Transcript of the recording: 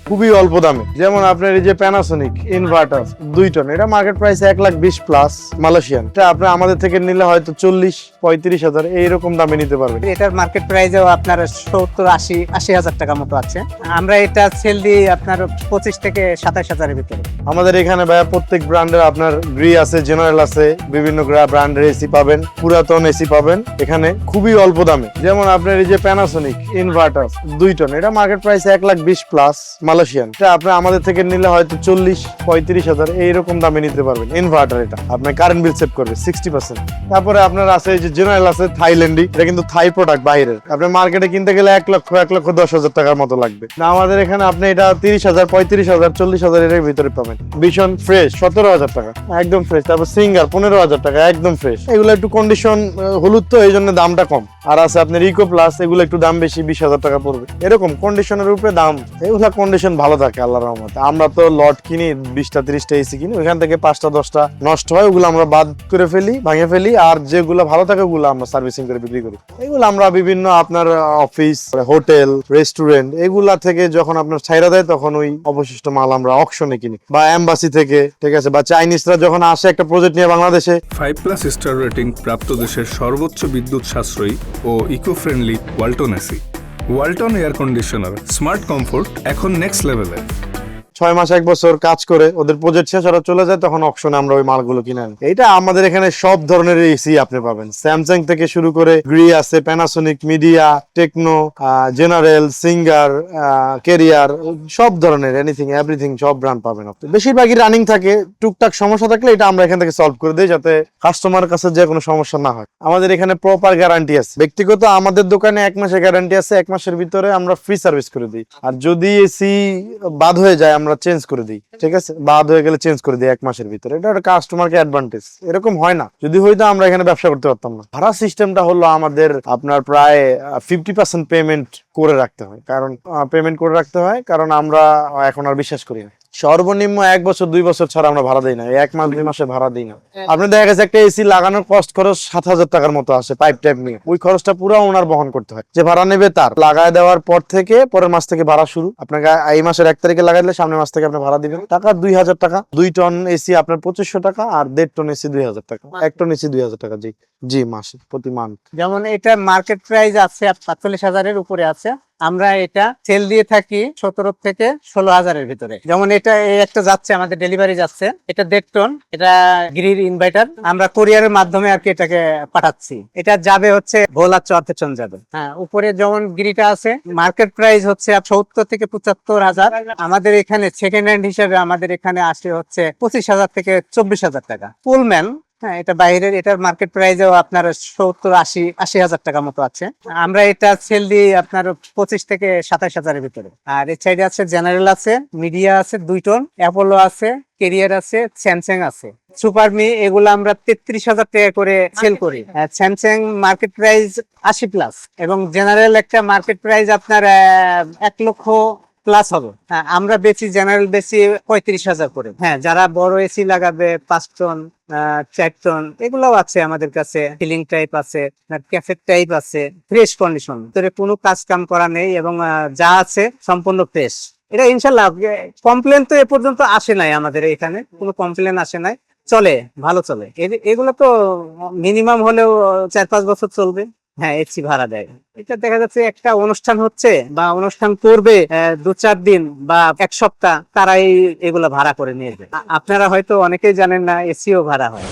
খুবই অল্প দামে। যেমন আপনার এই যে প্যানাসোনিক ইনভার্টার 2 টন, এটা মার্কেট প্রাইস 1,20,000 প্লাস মালয়েশিয়ান। এটা আপনি আমাদের থেকে নিলে হয়তো 40-35 হাজার এইরকম দামে নিতে পারবেন। এটার মার্কেট প্রাইসও আপনার 70-80 হাজার টাকা মতো আছে। আমরা এটা সেল দিই আপনার 25 থেকে 27 হাজারের ভিতরে। আমাদের এখানে ভাইয়া প্রত্যেক ব্র্যান্ডের আপনার গ্রি আছে, জেনারেল আছে, বিভিন্ন ব্র্যান্ডের এসি পাবেন, পুরাতন এসি পাবেন এখানে খুবই অল্প দামে। যেমন আপনার এই যে প্যানাসোনিক ইনভার্টার 2 টন, এটা মার্কেট প্রাইস 1,20,000 প্লাস মালয়েশিয়ান। এটা আপনি আমাদের থেকে নিলে হয়তো 40-35 হাজার এইরকম দামে নিতে পারবেন। ইনভার্টার এটা আপনার কারেন্ট বিল সেভ করবে 60%। তারপরে আপনার আছে এই যে জেনারেল আছে থাইল্যান্ডি, এটা কিন্তু থাই প্রোডাক্ট বাইরের। আপনি মার্কেটে কিনতে গেলে 1,10,000 টাকার মতো লাগবে। না আমাদের এখানে আপনি এটা 30 হাজার, 35 হাজার, 40 হাজার এর ভিতরে পাবেন। ভীষণ ফ্রেশ 17 হাজার টাকা একদম ফ্রেশ। তারপর সিঙ্গার 15 হাজার টাকা একদম ফ্রেশ। এগুলো একটু কন্ডিশন হলুদ তো এই জন্য দামটা কম। আর আছে আপনার ইকো প্লাস, এগুলো একটু দাম বেশি, 20 হাজার টাকা পড়বে। এরকম কন্ডিশনের উপরে দাম। এগুলা কন্ডিশন ভালো থাকে আল্লাহর রহমতে। আমরা তো লট কিনি 20টা-30টা এসি কিনি, ওইখান থেকে 5টা-10টা নষ্ট হয়, ওগুলো আমরা বাদ করে ফেলি, ভাঙে ফেলি। আর যেগুলো ভালো থাকে ওগুলো আমরা সার্ভিসিং করে বিক্রি করি। এগুলো আমরা বিভিন্ন আপনার অফিস, হোটেল, রেস্টুরেন্ট এগুলা থেকে যখন আপনার ছাইরা দেয় তখন ওই অবশিষ্ট মাল আমরা অকশনে কিনি, বা এম্বাসি থেকে, ঠিক আছে, বা চাইনিজরা যখন আসে একটা প্রজেক্ট নিয়ে বাংলাদেশে। 5+ স্টার রেটিং প্রাপ্ত দেশের সর্বোচ্চ বিদ্যুৎ সাশ্রয়ী ও eco friendly Walton AC. Walton air conditioner, smart comfort এখন নেক্সট লেভেলে। 6 মাস 1 বছর কাজ করে ওদের প্রজেক্ট শেষ ওরা চলে যায়, তখন অকশনে আমরা ওই মালগুলো কিনে আনি। এটা আমাদের এখানে সব ধরনের এসি আপনি পাবেন। স্যামসাং থেকে শুরু করে গ্রি আছে, Panasonic, Midea, Techno, General, Singer, Carrier, সব ধরনের এনিথিং এভরিথিং সব ব্র্যান্ড পাবেন আপনি। বেশিরভাগই রানিং থাকে। টুকটাক সমস্যা থাকলে এটা আমরা এখান থেকে সলভ করে দিই, যাতে কাস্টমারের কাছে যে কোনো সমস্যা না হয়। আমাদের এখানে প্রপার গ্যারান্টি আছে। ব্যক্তিগত আমাদের দোকানে 1 মাসের গ্যারান্টি আছে। 1 মাসের ভিতরে আমরা ফ্রি সার্ভিস করে দিই। আর যদি এসি বাদ হয়ে যায় আমরা চেঞ্জ করে দিই, ঠিক আছে, বাদ হয়ে গেলে চেঞ্জ করে দিই 1 মাসের ভিতরে। এটা একটা কাস্টমারকে অ্যাডভান্টেজ। এরকম হয় না, যদি হইতো আমরা এখানে ব্যবসা করতে পারতাম না। ভাড়া সিস্টেমটা হলো আমাদের আপনার প্রায় 50% পেমেন্ট করে রাখতে হয়, কারণ আমরা এখন আর বিশ্বাস করি না। সর্বনিম্ন 1 বছর 2 বছর ছাড়া আমরা ভাড়া দিই না। 1 মাস 2 মাসে ভাড়া দিই না। আপনি দেখা গেছে একটা এসি লাগানোর কস্ট খরচ 7,000 টাকার মতো আসে, পাইপ টাইপ নিয়ে। ওই খরচটা পুরো ওনার বহন করতে হয়। যে ভাড়া নেবে তার লাগায় দেওয়ার পর থেকে পরের মাস থেকে ভাড়া শুরু। আপনাকে এই মাসের 1 তারিখে লাগাই দিলে সামনের মাস থেকে আপনি ভাড়া দিবেন। টাকা 2,000 টাকা। 2 টন এসি আপনার 2500 টাকা, আর 1.5 টন এসি 2,000 টাকা। 1 টন এসি 2,000 টাকা। জি জি, মাসে প্রতি মান্থ। যেমন এটা মার্কেট প্রাইস আছে 45 হাজারের উপরে আছে। আমরা এটা সেল দিয়ে থাকি 17 থেকে 16 হাজারের ভিতরে। যেমন এটা এই একটা যাচ্ছে, আমাদের ডেলিভারি যাচ্ছে, এটা 1.5 টন, এটা গ্রির ইনভার্টার। আমরা কোরিয়ারের মাধ্যমে আর কি এটাকে পাঠাচ্ছি। এটা যাবে হচ্ছে ভোলা 4 যাবে। হ্যাঁ, উপরে যেমন গ্রিটা আছে, মার্কেট প্রাইস হচ্ছে 70 থেকে 75 হাজার। আমাদের এখানে সেকেন্ড হ্যান্ড হিসেবে আমাদের এখানে আসে হচ্ছে 25 হাজার থেকে 24 হাজার টাকা পুলম্যান। হ্যাঁ, এটা বাইরের, এটার মার্কেট প্রাইসও আপনার 70-80 হাজার টাকা মতো আছে। আমরা এটা সেল দিই আপনার 25 থেকে 27 হাজারের ভিতরে। আর এই সাইডে আছে জেনারেল আছে, মিডিয়া আছে 2 টন, অ্যাপোলো আছে, কেরিয়ার আছে, স্যামসাং আছে, সুপার মি। এগুলো আমরা 33 হাজার টাকা করে সেল করি। স্যামসাং মার্কেট প্রাইস 80 প্লাস, এবং জেনারেল একটা মার্কেট প্রাইস আপনার 1 লক্ষ প্লাস হবে। হ্যাঁ, আমরা বেশি জেনারেল বেশি 35 হাজার করে। হ্যাঁ, যারা বড় এসি লাগাবে 5 টন, 4 টন, এগুলোও আছে আমাদের কাছে। সিলিং টাইপ আছে, ক্যাফে টাইপ আছে, ফ্রেশ কন্ডিশন, তোরে কোনো কাজ কাম করা নেই, এবং যা আছে সম্পূর্ণ ফ্রেশ। এটা ইনশাল্লাহ কমপ্লেন তো এ পর্যন্ত আসে নাই, আমাদের এখানে কোনো কমপ্লেন আসে নাই। চলে, ভালো চলে। এগুলো তো মিনিমাম হলেও 4-5 বছর চলবে। হ্যাঁ, এসি ভাড়া দেয়। এটা দেখা যাচ্ছে একটা অনুষ্ঠান হচ্ছে বা অনুষ্ঠান করবে 2-4 দিন বা 1 সপ্তাহ, তারাই এগুলো ভাড়া করে নিয়ে যায়। আপনারা হয়তো অনেকেই জানেন না, এসিও ভাড়া হয়।